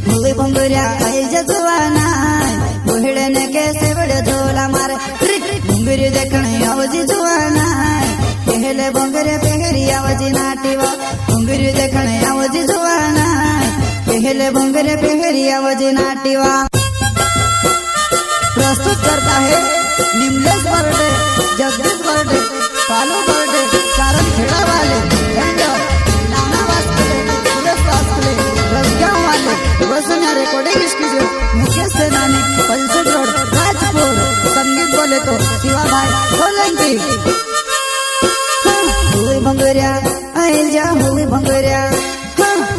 मुली भंगुऱ्या आईच्या जुवाना बुहड़ने के सेवड़ झोला मारे घुंगरी देखने आवजी जुवाना पहले भंगरे पहरी आवजी नाटीवा घुंगरी देखने आवजी जुवाना पहले भंगरे पहरी आवजी नाटीवा। प्रस्तुत करता है निमलेश बर्डे, जगदीश बर्डे, कालू बर्डे, सारन खेड़ा वाले, नाना वास्कले, सुरेश वास्कले, रसगांव वाले, वसुन्या रिकॉर्डिंग स्टूडियो, मुकेश सेनानी, पलसद रोड, राजपुर। संगीत बोले तो शिवा भाई सोलंकी। हुई भंगुरिया आइल जा हुई भंगुरिया,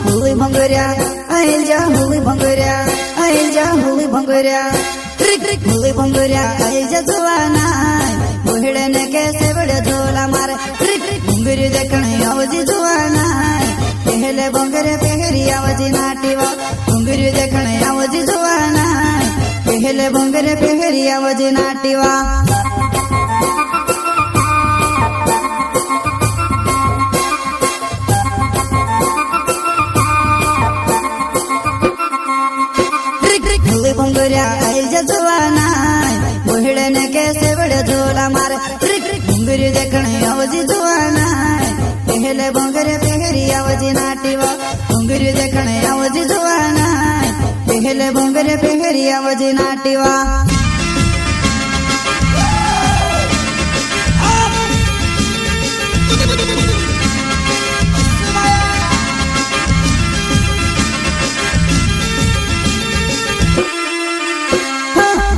हुई भंगुरिया आइल जा हुई भंगुरिया, आइल जा हुई भंगुरिया। हुई भंगुरिया आइल जा जुवाना बुहड़ने के सेवड़ झोला मारे घुंगरी देखने आवजी जुवाना पहले भंगरे पहरी आवजी नाटीवा घुंगरी देखने आवजी जुवाना पहले भंगरे पहरी आवजी नाटीवा। हुई भंगुरिया आइल जा जुवाना बुहड़ने के सेवड़ झोला मारे घुंगरी देखने आवजी जुवाना पहले भंगरे पहरी आवजी नाटीवा घुंगरी देखने आवजी जुवाना पहले भंगरे पहरी आवजी नाटीवा।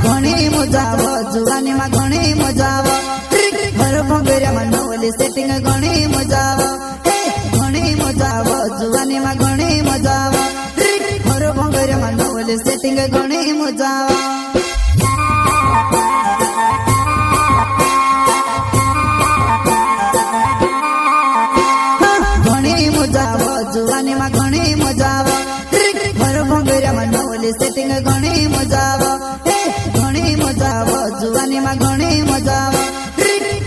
घणी मजाव जुवानी मा घणी मजाव घर भंगुरिया मा नवली सेटिंग घणी मजाव घणी मजाव जुवानी मा घणी मजाव घर भंगुरिया मा नवली सेटिंग घणी मजाव। घणी मजाव जुवानी मा घणी मजाव घर भंगुरिया मा नवली सेटिंग घणी मजाव घणी मजाव जुवानी मा घणी मजाव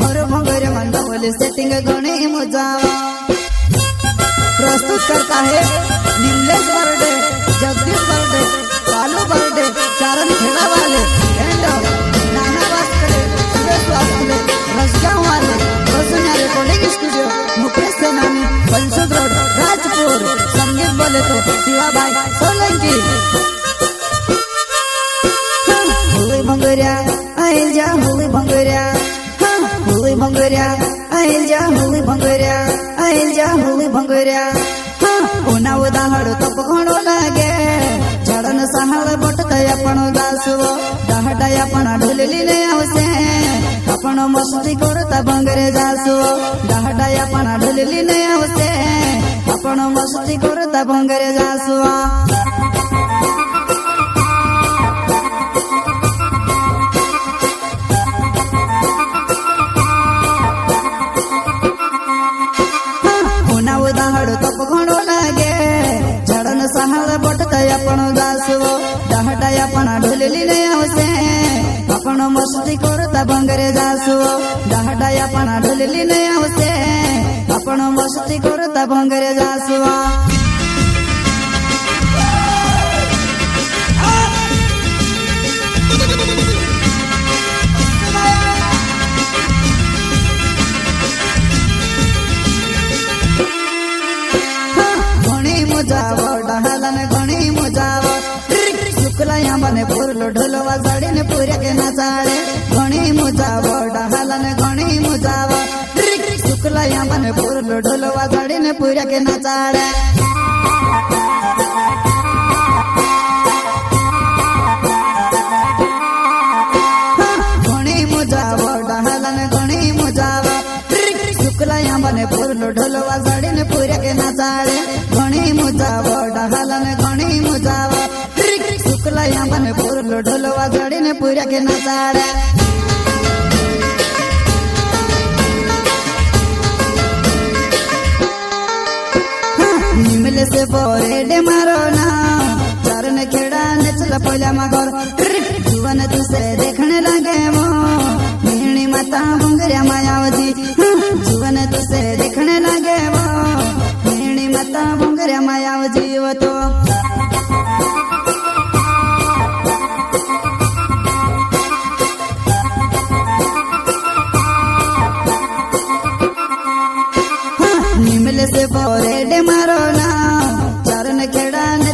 घर भंगुरिया मा नवली सेटिंग घणी मजाव। प्रस्तुत करता है निमलेश बर्डे, जगदीश बर्डे, कालू बर्डे, चारण खेड़ा वाले, नाना वास्कले, सुरेश वास्कले, रसगांव वाले, वसुन्या रिकॉर्डिंग स्टूडियो, मुकेश सेनानी, पलसद रोड, राजपुर। संगीत बोले तो शिवा भाई सोलंकी। हुई भंगुरिया आइल जा हुई भंगुरिया, हुई भंगुरिया आइल जा हुई भंगुरिया, आइल जा हुई भंगुरिया। उना उदाहरण तप घणो लागे झाड़न सहाळ बटत आपण दासव दहाटा आपण ढोलली ने आवसे आपण मस्ती करता भंगरे जासव दहाटा आपण ढोलली ने आवसे आपण मस्ती करता भंगरे जासव। तप घणो लागे झाड़न सहाळ बटत आपण दासव दहाटा आपण ढोलली ने आवसे आपण मस्ती करता भंगरे जासव दहाटा आपण ढोलली ने आवसे आपण मस्ती करता भंगरे जासव। मजाव डहालन घणी मजाव शुक्ला या मने पुरलो ढोलवा साडीने पुऱ्या के नाचाळे घणी मजाव डहालन घणी मजाव शुक्ला या मने पुरलो ढोलवा साडीने पुऱ्या के नाचाळे। घणी मजाव डहालन घणी मजाव शुक्ला या मने पुरलो ढोलवा साडीने पुऱ्या के नाचाळे घणी मजाव डहालन घणी मजाव शुक्ला या मने पुरलो ढोलवा साडीने पुऱ्या के नाचाळे। निमले से बोरे डे मारो ना चारण खेड़ा नचला पहला मगर जुवन तुसे देखने लगे वो मेहणी माता भंगरिया मायावती जुवन तुसे देखने लगे वो मेहणी माता भंगरिया मायावती वो तो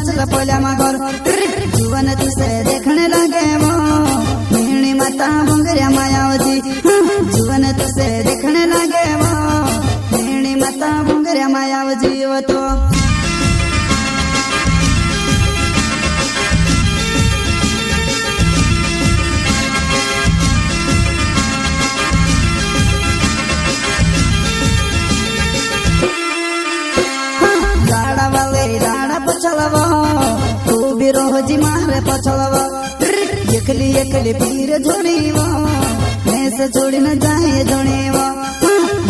चला पोल्या मागोर जुवन तुसे देखने लगे वो मेणी माता भंगरिया मायावती जुवन तुसे देखने लगे वो मेणी माता भंगरिया मायावती वो तो पछलवा तू भी रोजी मारे पछलवा एकली एकली पीर जोड़ीवा मैं से छोड़ी न जाए जोड़ीवा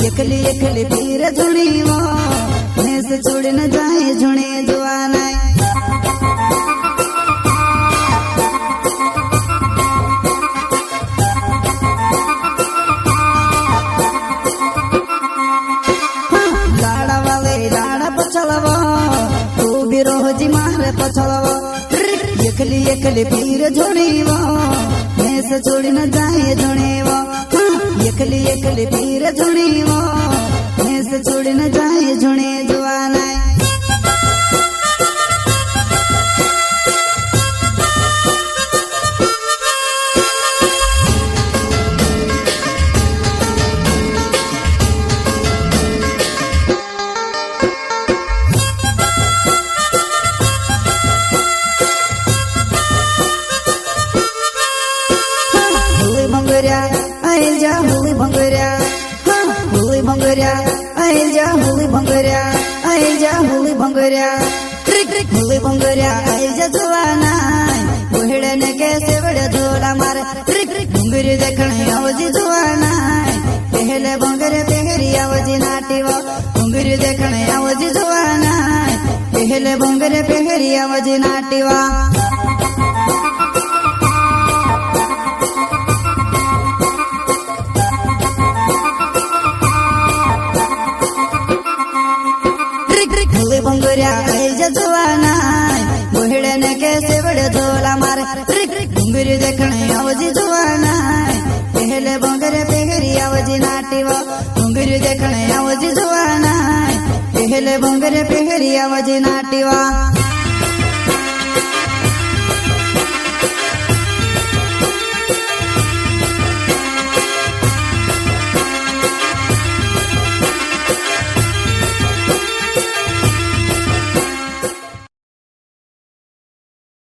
एकली एकली पीर जोड़ीवा मैं से छोड़ी न जाए जोड़े जुआना लाड़ा वाले लाड़ा पछलवा रोजी मारे पछलवा एकली एकली पीर जोड़ीवा मैं से छोड़ी न जाए जोड़ीवा एकली एकली पीर जोड़ीवा मैं से छोड़ी न जाए जोड़े जुआना आयल जा होली भंगरिया होली भंगरिया आयल जा होली भंगरिया आयल जा होली भंगरिया होली भंगरिया आयल जा जुआना बुहड़े ने कैसे बड़े झोला मारे भंगरी देखने आवजी जुआना पहले भंगरे पहरी आवजी नाटीवा भंगरी देखने आवजी जुआना पहले भंगरे पहरी आवजी नाटीवा भंगरिया आयल जुआना बुहड़े ने कैसे बड़े झोला मारे भंगरी देखने आवजी जुआना पहले भंगरे पहरी आवजी नाटीवा भंगरी देखने आवजी जुआना पहले भंगरे पहरी आवजी नाटीवा